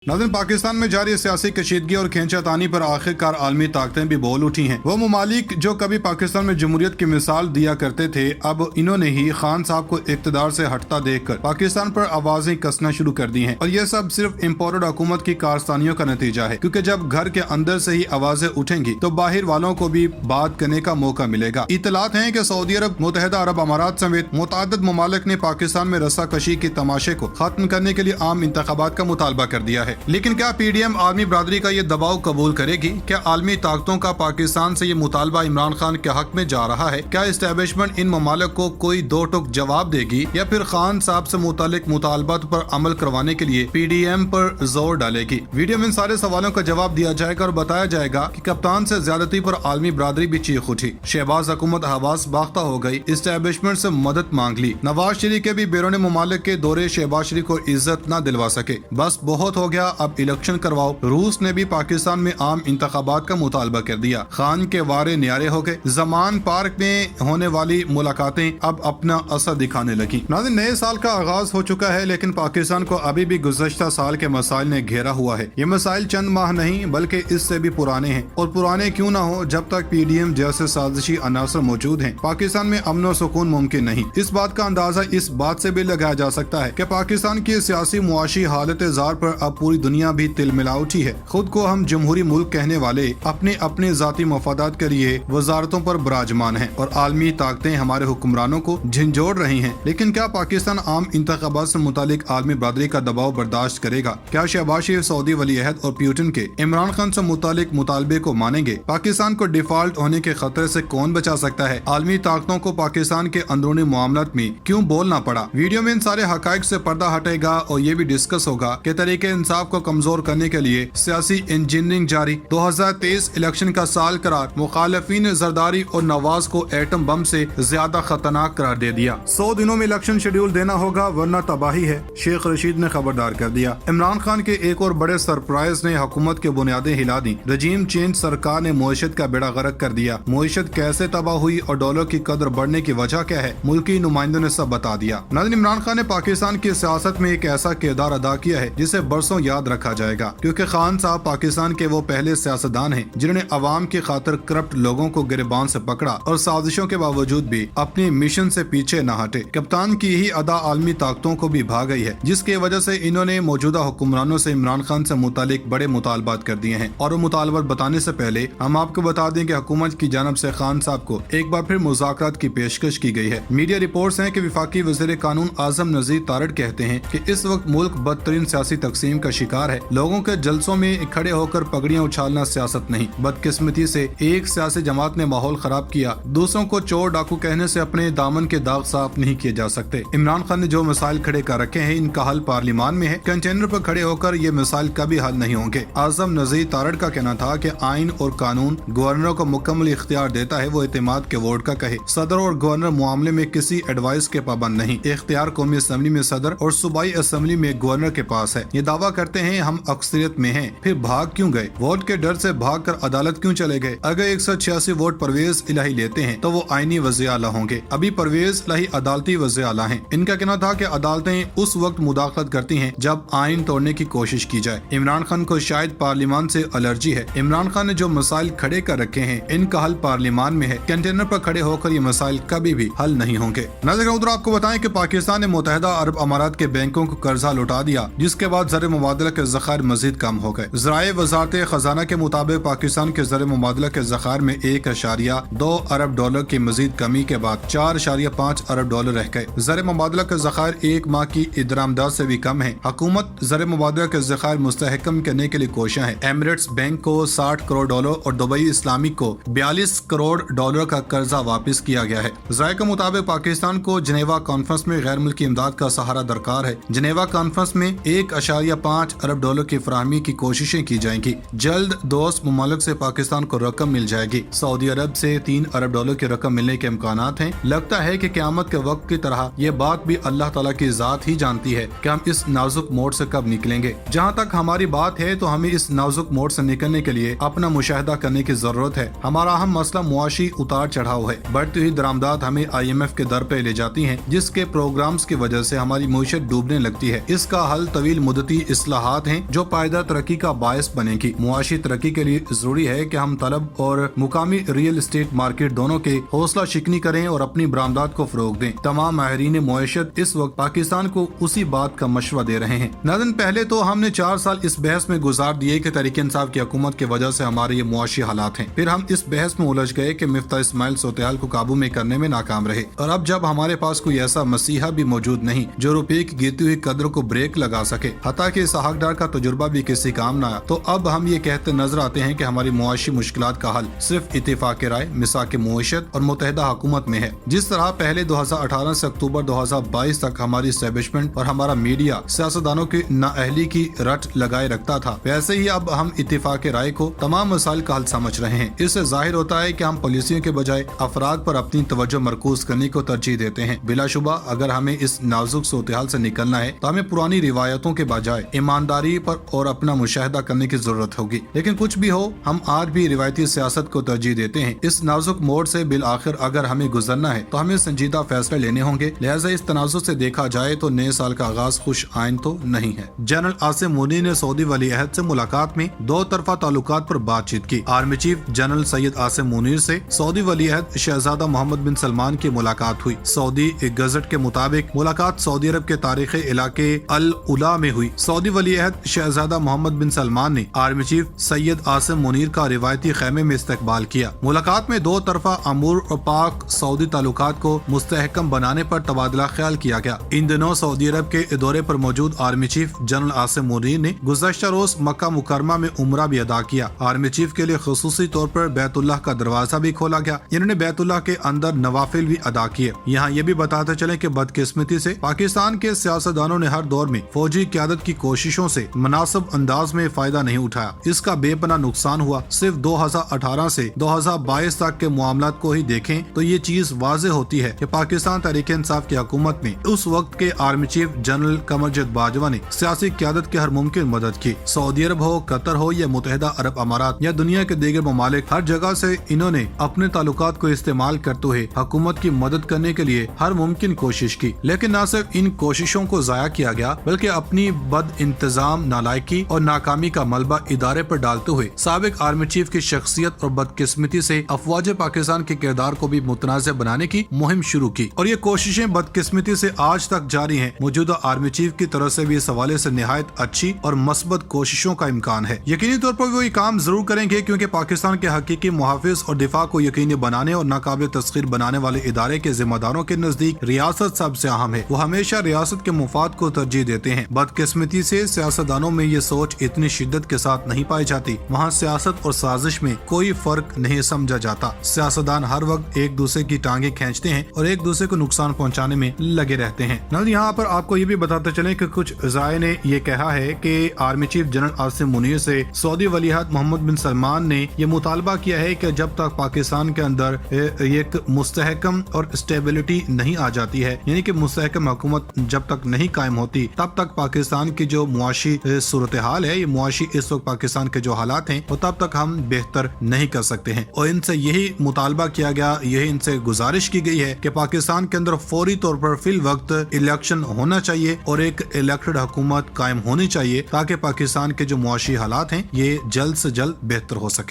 नाज़रीन, पाकिस्तान में जारी सियासी कशीदगी और खींचातानी पर आखिरकार आलमी ताकतें भी बोल उठी हैं। वो ममालिक जो कभी पाकिस्तान में जमहूरियत की मिसाल दिया करते थे, अब इन्होंने ही खान साहब को इक़्तिदार से हटता देखकर पाकिस्तान पर आवाजें कसना शुरू कर दी हैं। और ये सब सिर्फ इम्पोर्टेड हुकूमत की कारस्तानियों का नतीजा है, क्योंकि जब घर के अंदर से ही आवाजें उठेंगी तो बाहर वालों को भी बात करने का मौका मिलेगा। इतलात हैं कि सऊदी अरब, मुत्तहिदा अरब अमारात समेत मुतअद्दिद ममालिक ने पाकिस्तान में रस्साकशी के तमाशे को खत्म करने के लिए आम इंतखाबात का मुतालबा कर दिया है। लेकिन क्या पीडीएम आर्मी बरादरी का ये दबाव कबूल करेगी? क्या आलमी ताकतों का पाकिस्तान से ये मुतालबा इमरान खान के हक में जा रहा है? क्या इस्टेब्लिशमेंट इन ममालिक को कोई दो टुक जवाब देगी, या फिर खान साहब से मुतालिक मुतालबात पर अमल करवाने के लिए पीडीएम पर जोर डालेगी? वीडियो में इन सारे सवालों का जवाब दिया जाएगा और बताया जाएगा कि कप्तान से ज्यादती पर आलमी बरादरी भी चीख उठी। शहबाज हुकूमत हवास बाख्ता हो गई, इस्टेब्लिशमेंट से मदद मांग ली। नवाज शरीफ के भी बैरून ममालिक के दौरे शहबाज शरीफ को इज्जत न दिलवा सके। बस बहुत हो गया, अब इलेक्शन करवाओ। रूस ने भी पाकिस्तान में आम इंतखाबात का मुतालबा कर दिया। खान के वारे न्यारे हो गए। जमान पार्क में होने वाली मुलाकातें अब अपना असर दिखाने लगी। नाज़रीन, नए साल का आगाज हो चुका है, लेकिन पाकिस्तान को अभी भी गुज़श्ता साल के मसाइल ने घेरा हुआ है। ये मसाइल चंद माह नहीं बल्कि इससे भी पुराने हैं, और पुराने क्यों ना हो, जब तक पीडीएम जैसे साजिशी अनासर मौजूद हैं, पाकिस्तान में अमन और सुकून मुमकिन नहीं। इस बात का अंदाजा इस बात से भी लगाया जा सकता है कि पाकिस्तान की सियासी मुआशी हालत ज़ार पर अब पूरी दुनिया भी तिल मिला उठी है। खुद को हम जमहूरी मुल्क कहने वाले अपने अपने जाती मफादात के लिए वजारतों पर बराजमान हैं, और आलमी ताकतें हमारे हुक्मरानों को झंझोड़ रही हैं। लेकिन क्या पाकिस्तान आम इंतखाबात से मुतालिक आलमी बरादरी का दबाव बर्दाश्त करेगा? क्या शहबाज शरीफ, सऊदी वली अहद और प्यूटन के इमरान खान से मुतालिक मुतालबे को मानेंगे? पाकिस्तान को डिफॉल्ट होने के खतरे से कौन बचा सकता है? आलमी ताकतों को पाकिस्तान के अंदरूनी मामलात में क्यों बोलना पड़ा? वीडियो में इन सारे हकाइक से पर्दा हटेगा और ये भी डिस्कस होगा कि तरीके इंसाफ को कमजोर करने के लिए सियासी इंजीनियरिंग जारी। 2023 इलेक्शन का साल करार मुखालिफिन ने जरदारी और नवाज को एटम बम से ज्यादा खतरनाक करार दे दिया। 100 दिनों में इलेक्शन शेड्यूल देना होगा वरना तबाही है, शेख रशीद ने खबरदार कर दिया। इमरान खान के एक और बड़े सरप्राइज ने हुकूमत के बुनियादें हिला दी। रजीम चेंज सरकार ने मुईशत का बेड़ा गर्क कर दिया। मुईशत कैसे तबाह हुई और डॉलर की कदर बढ़ने की वजह क्या है, मुल्की नुमाइंदों ने सब बता दिया। नाज़रीन, इमरान खान ने पाकिस्तान की सियासत में एक ऐसा किरदार अदा किया है जिसे बरसों याद रखा जाएगा, क्योंकि खान साहब पाकिस्तान के वो पहले सियासतदान हैं जिन्होंने अवाम की खातिर करप्ट लोगों को गिरबान से पकड़ा और साजिशों के बावजूद भी अपने मिशन से पीछे न हटे। कप्तान की ही अदा आलमी ताकतों को भी भा गई है, जिसकी वजह से इन्होंने मौजूदा हुक्मरानों से इमरान खान से मुतालिक बड़े मुतालबात कर दिए हैं। और वो मुतालबात बताने से पहले हम आपको बता दें कि हुकूमत की जानब से खान साहब को एक बार फिर मुज़ाकरात की पेशकश की गई है। मीडिया रिपोर्ट्स हैं कि वफाकी वज़ीर कानून आज़म नज़ीर तारड़ कहते हैं कि इस वक्त मुल्क बदतरीन सियासी तकसीम का शिकार है। लोगों के जलसों में खड़े होकर पगड़ियां उछालना सियासत नहीं। बदकिस्मती से एक सियासी जमात ने माहौल खराब किया। दूसरों को चोर डाकू कहने से अपने दामन के दाग साफ नहीं किए जा सकते। इमरान खान ने जो मसाइल खड़े कर रखे हैं, इनका हल पार्लियामान में है। कंटेनर पर खड़े होकर ये मसाइल कभी हल नहीं होंगे। आज़म नज़ीर तारड़ का कहना था कि आइन और कानून गवर्नर को मुकम्मल इख्तियार देता है, वो एतमाद के वोट का कहे। सदर और गवर्नर मामले में किसी एडवाइस के पाबंद नहीं। इख्तियार कौमी असम्बली में सदर और सूबाई असम्बली में गवर्नर के पास है। ये दावा करते हैं हम अक्सरियत में हैं, फिर भाग क्यों गए? वोट के डर से भाग कर अदालत क्यों चले गए? अगर 186 वोट परवेज इलाही लेते हैं तो वो आईनी वज़ीर आला होंगे। अभी परवेज इलाही अदालती वज़ीर आला हैं। इनका कहना था कि अदालतें उस वक्त मुदाखलत करती हैं जब आइन तोड़ने की कोशिश की जाए। इमरान खान को शायद पार्लियामान से एलर्जी है। इमरान खान ने जो मसाइल खड़े कर रखे हैं, इनका हल पार्लियामान में है। कंटेनर पर खड़े होकर ये मसाइल कभी भी हल नहीं होंगे। नाज़रीन, उधर आपको बताएं कि पाकिस्तान ने मुत्तहिदा अरब अमारात के बैंकों को कर्जा लौटा दिया, जिसके बाद ज़र मुबादला के ज़खायर मजीद कम हो गए। ज़राए वज़ारत खजाना के मुताबिक पाकिस्तान के ज़र मुबादला के ज़खायर में 1.2 अरब डॉलर की मजीद कमी के बाद 4.5 अरब डॉलर रह गए। ज़र मुबादला के ज़खायर एक माह की दरामदाद से भी कम है। हुकूमत ज़र मुबादला के ज़खायर मुस्तहकम करने के लिए कोशिश है। एमिरेट्स बैंक को 60 करोड़ डॉलर और दुबई इस्लामिक को 42 करोड़ डॉलर का कर्जा वापस किया गया है। ज़राए के मुताबिक पाकिस्तान को जनेवा कॉन्फ्रेंस में गैर मुल्की इमदाद का सहारा दरकार है। जनेवा कॉन्फ्रेंस में 1.5 अरब डॉलर की फराहमी की कोशिशें की जाएंगी। जल्द दोस्त मुमालिक से पाकिस्तान को रकम मिल जाएगी। सऊदी अरब से 3 अरब डॉलर की रकम मिलने के इम्कानात हैं। लगता है कि क़यामत के वक्त की तरह ये बात भी अल्लाह ताला की ज़ात ही जानती है कि हम इस नाजुक मोड़ से कब निकलेंगे। जहाँ तक हमारी बात है तो हमें इस नाजुक मोड़ से निकलने के लिए अपना मुशाहिदा करने की जरूरत है। हमारा अहम मसला मुआशी उतार चढ़ाव है। बढ़ती हुई दरामदाद हमें IMF के दर पे ले जाती है, जिसके प्रोग्राम्स की वजह से हमारी मईशत डूबने लगती है। इसका हल तवील मुद्दती इस्लाह इस्लाहात हैं जो पायदार तरक्की का बायस बनेगी। मुआशी तरक्की के लिए जरूरी है कि हम तलब और मुकामी रियल एस्टेट मार्केट दोनों के हौसला शिकनी करें और अपनी बरामदात को फरोग दें। तमाम माहिरीन मुआशत इस वक्त पाकिस्तान को उसी बात का मशवरा दे रहे हैं। नाज़रीन, पहले तो हमने 4 साल इस बहस में गुजार दिए कि तहरीक इंसाफ की हुकूमत की वजह से हमारे ये मुआशी हालात हैं। फिर हम इस बहस में उलझ गए कि मिफ्ता इस्माइल सूरत-ए-हाल को काबू में करने में नाकाम रहे, और अब जब हमारे पास कोई ऐसा मसीहा भी मौजूद नहीं जो रुपये की गिरती हुई कदर को ब्रेक लगा सके, हत्ता कि इस हकदार का तजुर्बा भी किसी काम न आया, तो अब हम ये कहते नजर आते हैं कि हमारी मुआशी मुश्किलात का हल सिर्फ इत्तेफाक राय, मिसाक मुआशत और मुत्तहिदा हुकूमत में है। जिस तरह पहले 2018 से अक्टूबर 2022 तक हमारी एस्टेब्लिशमेंट और हमारा मीडिया सियासतदानों की नाअहली की रट लगाए रखता था, वैसे ही अब हम इत्तेफाक राय को तमाम मसाइल का हल समझ रहे हैं। इससे जाहिर होता है कि हम पॉलिसियों के बजाय अफराद पर अपनी तवज्जो मरकूज करने को तरजीह देते हैं। बिलाशुबा अगर हमें इस नाजुक सूरत-ए-हाल से निकलना है तो हमें पुरानी रिवायतों के बजाय ईमानदारी पर और अपना मुशाहिदा करने की जरूरत होगी। लेकिन कुछ भी हो, हम आज भी रिवायती सियासत को तरजीह देते हैं। इस नाजुक मोड़ से बिल आखिर अगर हमें गुजरना है तो हमें संजीदा फैसले लेने होंगे। लिहाजा इस तनाजुर से देखा जाए तो नए साल का आगाज खुश आइन तो नहीं है। जनरल आसिम मुनीर ने सऊदी वली अहद से मुलाकात में दो तरफा ताल्लुकात पर बातचीत की। Army chief general Syed Asim Munir से सऊदी वली अहद शहजादा मोहम्मद बिन सलमान की मुलाकात हुई। सऊदी गजट के मुताबिक मुलाकात सऊदी अरब के तारीखी इलाके अल उला में हुई। सऊदी वली अहद शहजादा मोहम्मद बिन सलमान ने आर्मी चीफ सैयद आसिम मुनीर का रिवायती खैमे में इस्तकबाल किया। मुलाकात में दो तरफा अमूर और पाक सऊदी ताल्लुकात को मुस्तहकम बनाने पर तबादला ख्याल किया गया। इन दिनों सऊदी अरब के दौरे पर मौजूद army chief general Asim Munir ने गुज़श्ता रोज मक्का मुकरमा में उम्रा भी अदा किया। आर्मी चीफ के लिए खुसूसी तौर पर बैतुल्लाह का दरवाजा भी खोला गया। इन्होंने बैतुल्लाह के अंदर नवाफिल भी अदा किए। यहाँ ये भी बताते चले कि बदकिस्मती से पाकिस्तान के सियासतदानों ने हर दौर में फौजी क़यादत की कोशिशों से मुनासिब अंदाज में फायदा नहीं उठाया। इसका बेपनाह नुकसान हुआ। सिर्फ 2018 से 2022 तक के मामलात को ही देखें तो ये चीज वाज़ेह होती है कि पाकिस्तान तहरीक इंसाफ की हुकूमत में उस वक्त के आर्मी चीफ जनरल कमरजद बाजवा ने सियासी क़यादत की हर मुमकिन मदद की। सऊदी अरब हो, कतर हो या मुत्तहिदा अरब अमारात या दुनिया के दीगर ममालिक, हर जगह से इन्होंने अपने ताल्लुकात को इस्तेमाल करते हुए हुकूमत की मदद करने के लिए हर मुमकिन कोशिश की। लेकिन न सिर्फ इन कोशिशों को जाया किया गया बल्कि अपनी बद इंतजाम, नालायकी और नाकामी का मलबा इदारे पर डालते हुए साबिक आर्मी चीफ की शख्सियत और बदकिस्मती से अफवाज पाकिस्तान के किरदार को भी मुतनाज़ बनाने की मुहिम शुरू की, और ये कोशिशें बदकिस्मती से आज तक जारी हैं। मौजूदा आर्मी चीफ की तरफ से भी इस हवाले से निहायत अच्छी और मस्बत कोशिशों का इम्कान है। यकीनी तौर पर वो ये काम जरूर करेंगे क्योंकि पाकिस्तान के हकीकी मुहाफिज और दिफा को यकीनी बनाने और नाकाबिल तस्खीर बनाने वाले इदारे के जिम्मेदारों के नजदीक रियासत सबसे अहम है। वो हमेशा रियासत के मुफाद को तरजीह देते हैं। बदकिस्मती से सियासतदानों में ये सोच इतनी शिद्दत के साथ नहीं पाई जाती। वहाँ सियासत और साजिश में कोई फर्क नहीं समझा जाता। सियासतदान हर वक्त एक दूसरे की टांगे खींचते हैं और एक दूसरे को नुकसान पहुँचाने में लगे रहते हैं। यहाँ पर आपको ये भी बताते चले कि कुछ ज़ाये ने ये कहा है कि army chief general Asim Munir से सऊदी वली अहद मोहम्मद बिन सलमान ने ये मुतालबा किया है कि जब तक पाकिस्तान के अंदर एक मुस्तहकम और स्टेबिलिटी नहीं आ जाती है, यानी कि मुस्तहकम हुकूमत जब तक नहीं कायम होती, तब तक पाकिस्तान की जो मुआशी सूरत हाल है, ये मुआशी इस वक्त पाकिस्तान के जो हालात हैं, वो तब तक हम बेहतर नहीं कर सकते हैं। और इनसे यही मुतालबा किया गया, यही इनसे गुजारिश की गई है कि पाकिस्तान के अंदर फौरी तौर पर फिल वक्त इलेक्शन होना चाहिए और एक इलेक्टेड हुकूमत कायम होनी चाहिए ताकि पाकिस्तान के जो मुआशी हालात हैं ये जल्द से जल्द बेहतर हो सके।